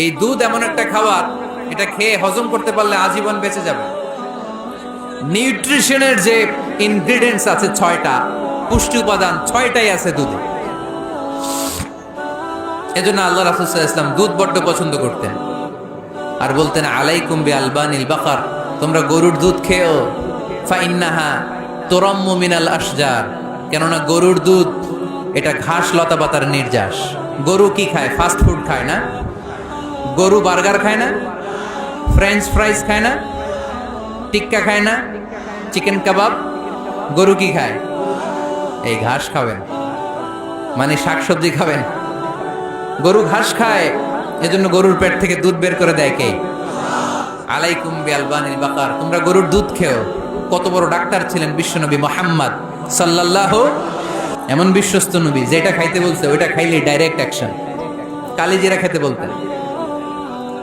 এই দুধ এমন একটা খাবার, এটা খেয়ে হজম করতে পারলে আজীবন বেঁচে যাবে। নিউট্রিশনের যে ইনগ্রেডিয়েন্টস আছে 6টা, পুষ্টি উপাদান 6টাই আছে দুধে। এজন্য আল্লাহ রাসূল সাল্লাল্লাহু আলাইহি ওয়াসাল্লাম দুধ বড্ড পছন্দ করতেন আর বলতেন, আলাইকুম বি আলবানিল বাকার, তোমরা গরুর দুধ খেও, ফা ইন্নাহা তুরাম্মু মিনাল আশজার, কেননা গরুর দুধ এটা ঘাস লতা পাতার নির্যাস। গরু কি খায়? ফাস্ট ফুড খায় না? গরু বার্গার খায় না? ফ্রেঞ্চ ফ্রাইজ খায় না? টিক্কা খায় না? চিকেন কাবাব? গরু কি খায়? এই ঘাস খাবেন, মানে শাকসবজি খাবেন। গরু ঘাস খায়, এজন্য গরুর পেট থেকে দুধ বের করে দেয় কে? আলাইকুম বিআলবানিল বাকার, তোমরা গরুর দুধ খেও। কত বড় ডাক্তার ছিলেন বিশ্বনবী মুহাম্মদ সাল্লাল্লাহু, এমন বিশ্বস্ত নবী, যেটা খাইতে বলছে ওইটা খাইলে ডাইরেক্ট অ্যাকশন। কালিজিরা খেতে বলতেন,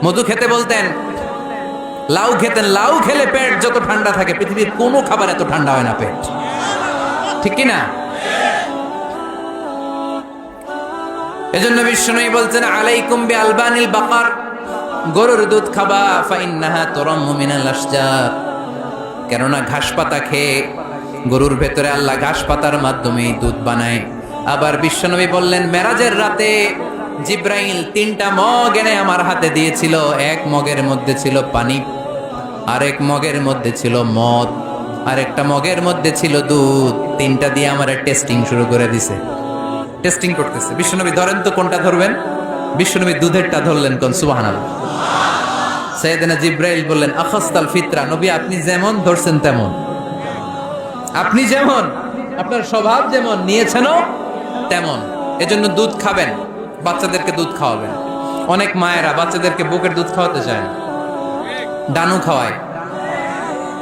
মধু খেতে বলতেন, লাউ খেতেন। লাউ খেলে পেট যত ঠান্ডা থাকে, পৃথিবীর কোনো খাবার এত ঠান্ডা হয় না পেট, ঠিক কি না? এজন্য বিশ্বনবী বলছেন, আলাইকুম বিআলবানিল বাকার, গরুর দুধ খাবা, ফা ইন্নাহা তুরাম্মু মিনাল আশজার, কেননা ঘাস পাতা খেয়ে গরুর ভেতরে আল্লাহ ঘাস পাতার মাধ্যমে দুধ বানায়। আবার বিশ্বনবী বললেন, মেরাজের রাতে জিব্রাইল 3টা মগ এনে আমার হাতে দিয়েছিল। এক মগের মধ্যে ছিল পানি, আরেক মগের মধ্যে ছিল মদ, আরেকটা মগের মধ্যে ছিল দুধ। 3টা দিয়ে আমার টেস্টিং শুরু করে দিছে। টেস্টিং করতেছে। বিশ্বনবী ধরেন তো কোনটা ধরবেন? বিশ্বনবী দুধেরটা ধরলেন, কোন সুবহানাল্লাহ। সাইয়েদনা জিব্রাইল বললেন, আখাস্তাল ফিতরা, নবী আপনি যেমন ধরছেন তেমন, আপনি যেমন, আপনার স্বভাব যেমন, নিয়েছেনও তেমন। এজন্য দুধ খাবেন, বাচ্চাদেরকে দুধ খাওয়াবেন। অনেক মায়েরা বাচ্চাদেরকে বুকের দুধ খাওয়াতে চায় না, ডানু খাওয়ায়,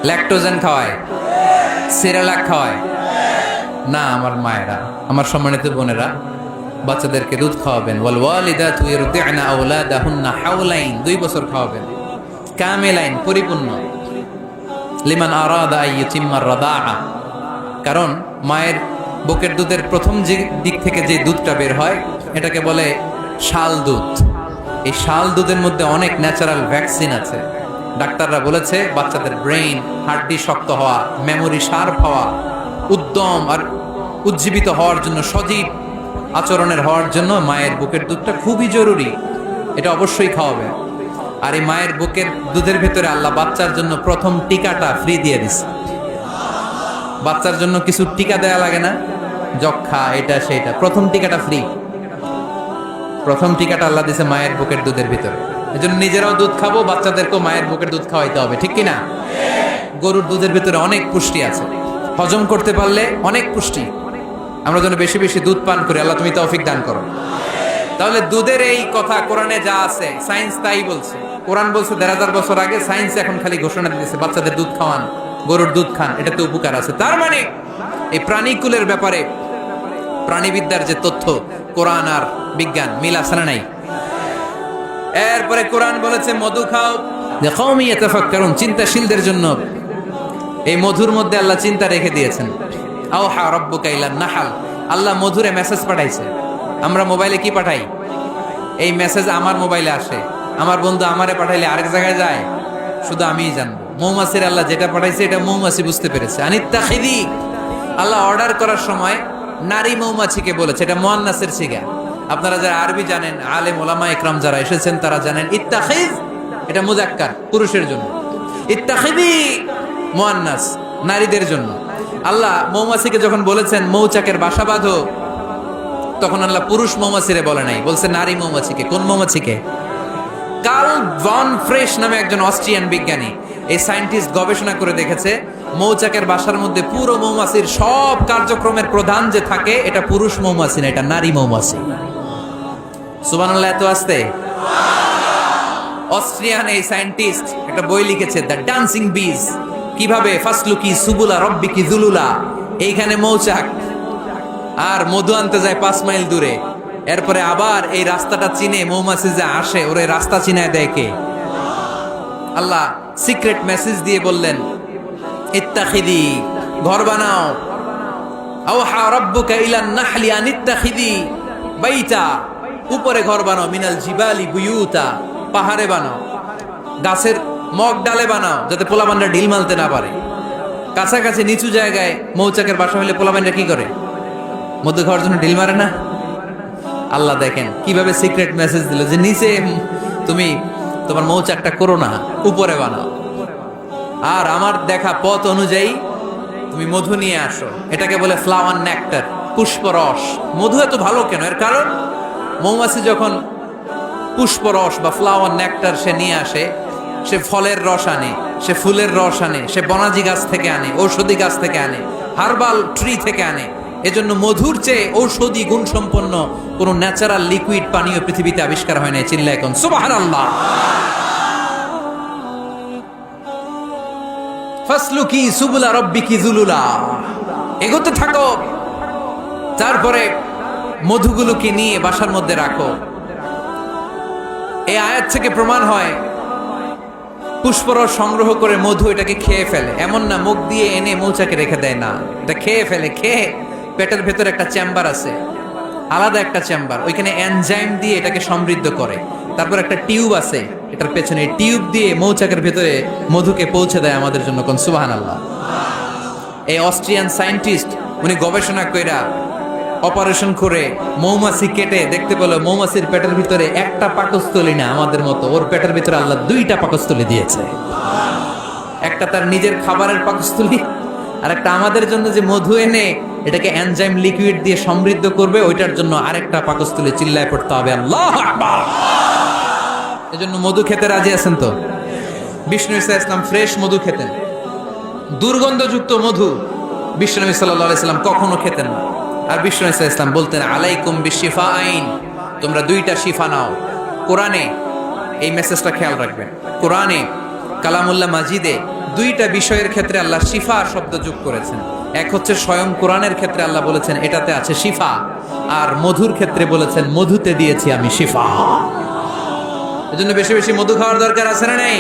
ল্যাকটোজেন খাওয়ায়, সিরালাক খাওয়ায় না। আমার মায়েরা, আমার সম্মানিত বোনেরা, বাচ্চাদেরকে দুধ খাওয়াবেন। ওয়াল ওয়ালিদাতু ইরদি'না আওলাদাহুন্না হাওলাইন, 2 বছর খাওয়াবেন, কামিলাইন, পরিপূর্ণ, লিমান আরাদা আইয়ুতিম্মার রাদাআ, কারণ মায়ের বুকের দুধের প্রথম যে দিক থেকে যে দুধটা বের হয় এটাকে বলে শাল দুধ। এই শাল দুধের মধ্যে অনেক ন্যাচারাল ভ্যাকসিন আছে। ডাক্তাররা বলেছে বাচ্চাদের ব্রেইন, হাড্ডি শক্ত হওয়া, মেমোরি শার্প হওয়া, উদ্যম আর উজ্জীবিত হওয়ার জন্য, সজীব আচরণের হওয়ার জন্য মায়ের বুকের দুধটা খুবই জরুরি। এটা অবশ্যই খাওয়াবে। আর এই মায়ের বুকের দুধের ভেতরে আল্লাহ বাচ্চার জন্য প্রথম টিকাটা ফ্রি দিয়ে দিচ্ছে। বাচ্চার জন্য কিছু টিকা দেয়া লাগে না, যক্ষা, এটা সেটা, প্রথম টিকাটা ফ্রি। প্রথম টিকাটা আল্লাহ দিছে মায়ের বুকের দুধের ভিতরে। এজন্য নিজেরাও দুধ খাবো, বাচ্চাদেরকেও মায়ের বুকের দুধ খাওয়াইতে হবে, ঠিক কিনা? গরুর দুধের ভিতরে অনেক পুষ্টি আছে, হজম করতে পারলে অনেক পুষ্টি। আমরা যেন বেশি বেশি দুধ পান করি, আল্লাহ তুমি তৌফিক দান করো। তাহলে দুধের এই কথা কোরআনে যা আছে, সায়েন্স তাই বলছে। কোরআন বলছে 1500 বছর আগে, সায়েন্স এখন খালি ঘোষণা দিতেছে বাচ্চাদের দুধ খাওয়ান, গরুর দুধ খান, এটাতে উপকার আছে। তার মানে এই প্রাণীকুলের ব্যাপারে প্রাণীবিদ্যার যে তথ্য, কোরআন আর বিজ্ঞান মিল আছে না নাই? এরপরে কোরআন বলেছে মধু খাও, লিকাওমি ইয়াতাফাক্কারুন, চিন্তাশীলদের জন্য। এই মধুর মধ্যে আল্লাহ চিন্তা রেখে দিয়েছেন। আওহা রাব্বুকা ইলান নাহাল, আল্লাহ মধুরে মেসেজ পাঠাইছে। আমরা মোবাইলে কি পাঠাই? এই মেসেজ আমার মোবাইলে আসে, আমার বন্ধু আমারে পাঠাইলে আরেক জায়গায় যায়, শুধু আমিই জানবো। মৌমাছির আল্লাহ যেটা পাঠাইছে এটা মৌমাছি বুঝতে পেরেছে। আনিত্তাখিদি, আল্লাহ অর্ডার করার সময় নারী মৌমাছিকে বলেছে, এটা মুয়ান্নাসের সিগা। আপনারা যারা আরবি জানেন, আলেম ওলামা ইকরাম যারা এসেছেন তারা জানেন, ইত্তাখিজ এটা মুযাক্কার, পুরুষের জন্য, ইত্তাখিদি মুয়ান্নাস, নারীদের জন্য। আল্লাহ মৌমাছিকে যখন বলেছেন মৌচাকের বাসা বাঁধো, তখন আল্লাহ পুরুষ মৌমাছিরে বলে নাই, বলছে নারী মৌমাছিকে। কোন মৌমাছিকে? কার্ল ভন ফ্রেশ নামে একজন অস্ট্রিয়ান বিজ্ঞানী, এই সায়েন্টিস্ট গবেষণা করে দেখেছে মৌচাকের বাসার মধ্যে পুরো মৌমাছির সব কার্যক্রমের প্রধান যে থাকে এটা পুরুষ মৌমাছি না, এটা নারী মৌমাছি। সুবহানাল্লাহ, এত আসতে। অস্ট্রিয়ান এই সায়েন্টিস্ট একটা বই লিখেছে, দ্য ডান্সিং বিজ, কিভাবে ফাসলুকি সুবুলা রব্বিকি যুলুলা। এইখানে মৌচাক আর মধু আনতে যায় 5 মাইল দূরে, এরপরে আবার এই রাস্তাটা চিনে মৌমাছি যে আসে ওরে রাস্তা চিনায় দেয় কে? আল্লাহ সিক্রেট মেসেজ দিয়ে বললেন, ইত্তাখিদি, ঘর বানাও। আওহা রাব্বুকা ইলান নাহলি আন ইত্তাখিদি বাইতা, উপরে ঘর বানাও, মিনাল জিবালি বুয়ুতা, পাহাড়ে বানাও, গাছের মগ ডালে বানাও, যাতে পোলাপানরা ঢিল মারতে না পারে। কাছাকাছি নিচু জায়গায় মৌচাকের বাসা হলে পোলাপানরা কি করে? মধু খাওয়ার জন্য ঢিল মারে না? আল্লাহ দেখেন কিভাবে সিক্রেট মেসেজ দিল যে নিচে তুমি তোমার মৌচাকটা করো না, উপরে বানাও। আর আমার দেখা পথ অনুযায়ী তুমি মধু নিয়ে আসো। এটাকে বলে ফ্লাওয়ার নেক্টার, পুষ্পরস। মধু এত ভালো কেন? এর কারণ মৌমাছি যখন পুষ্পরস বা ফ্লাওয়ার নেক্টার সে নিয়ে আসে, সে ফলের রস আনে, সে ফুলের রস আনে, সে বনাজি গাছ থেকে আনে, ঔষধি গাছ থেকে আনে, হার্বাল ট্রি থেকে আনে। এজন্য মধুর চেয়ে ঔষধি গুণসম্পন্ন কোন ন্যাচারাল লিকুইড পানীয় পৃথিবীতে আবিষ্কার হয় নাই। চিল্লায় এখন সুবহানাল্লাহ। ফাসলুকি সুবুলা রাব্বিকি যুলুলা, এগোতে থাকো, তারপরে মধুগুলোকে নিয়ে বাসার মধ্যে রাখো। এই আয়াত থেকে প্রমাণ হয় পুষ্পরস সংগ্রহ করে মধু এটাকে খেয়ে ফেলে, এমন না মুখ দিয়ে এনে মৌচাকে রেখে দেয়, না, এটা খেয়ে ফেলে। খেয়ে পেটের ভেতর একটা চেম্বার আছে, আলাদা একটা চেম্বার, ওইখানে এনজাইম দিয়ে এটাকে সমৃদ্ধ করে। তারপর একটা টিউব আছে এটার পেছনে, টিউব দিয়ে মৌচাকের ভেতরে মধুকে পৌঁছে দেয় আমাদের জন্য। কোন সুবহানাল্লাহ। এই অস্ট্রিয়ান সায়েন্টিস্ট উনি গবেষণা কইরা অপারেশন করে মৌমাছি কেটে দেখতে পেল মৌমাছির পেটের ভিতরে একটা পাকস্থলী না আমাদের মতো, ওর পেটের ভিতরে আল্লাহ দুইটা পাকস্থলী দিয়েছে। একটা তার নিজের খাবারের পাকস্থলী, আর একটা আমাদের জন্য যে মধু এনে এটাকে এনজাইম লিকুইড দিয়ে সমৃদ্ধ করবে, ওইটার জন্য আরেকটা পাকস্থলী। চিল্লায় পড়তে হবে আল্লাহু আকবার। এজন্য মধু খেতে রাজি আছেন তো? বিষ্ণু ঈসা ইসলাম ফ্রেশ মধু খেতেন, দুর্গন্ধযুক্ত মধু বিশ্বনবী সাল্লাল্লাহু আলাইহি সাল্লাম কখনো খেতেন না। আর বিষ্ণু ঈসা ইসলাম বলতেন আলাইকুম বিশিফাইন, তোমরা দুইটা শিফা নাও। কোরআনে এই মেসেজটা খেয়াল রাখবেন, কোরআনে কালামুল্লাহ মাজিদে দুইটা বিষয়ের ক্ষেত্রে আল্লাহ শিফা শব্দ যোগ করেছেন। এক হচ্ছে স্বয়ং কোরআনের ক্ষেত্রে আল্লাহ বলেছেন এটাতে আছে শিফা, আর মধুর ক্ষেত্রে বলেছেন মধুতে দিয়েছি আমি শিফা। এজন্য বেশি বেশি মধু খাওয়ার দরকার আছে না নেই?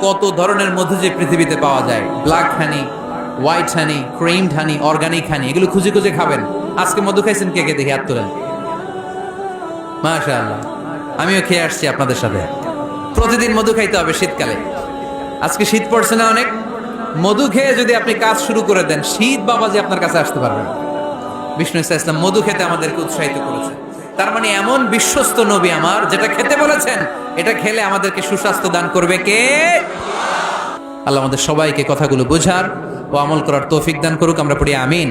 কত ধরনের মধু যে পৃথিবীতে পাওয়া যায়, ব্ল্যাক হানি, হোয়াইট হানি, ক্রিমড হানি, অর্গানিক হানি, এগুলো খুঁজে খুঁজে খাবেন। আজকে মধু খাইছেন কে কে? দেখি হাত তোলেন। মাশাআল্লাহ, আমিও খেয়ে আসছি আপনাদের সাথে। প্রতিদিন মধু খাইতে হবে শীতকালে। আজকে শীত পড়ছে না অনেক, মধু খেয়ে যদি আপনি কাজ শুরু করে দেন, শীত বাবাজি আপনার কাছে আসতে পারবেন। বিষ্ণু ঈসা ইসলাম মধু খেতে আমাদেরকে উৎসাহিত করেছেন। তার মানে এমন বিশ্বস্ত নবী আমার, যেটা খেতে বলেছেন এটা খেলে আমাদেরকে সুস্বাস্থ্য দান করবে কে? আল্লাহ আমাদের সবাইকে কথাগুলো বোঝার ও আমল করার তৌফিক দান করুক। আমরা পড়ি আমিন।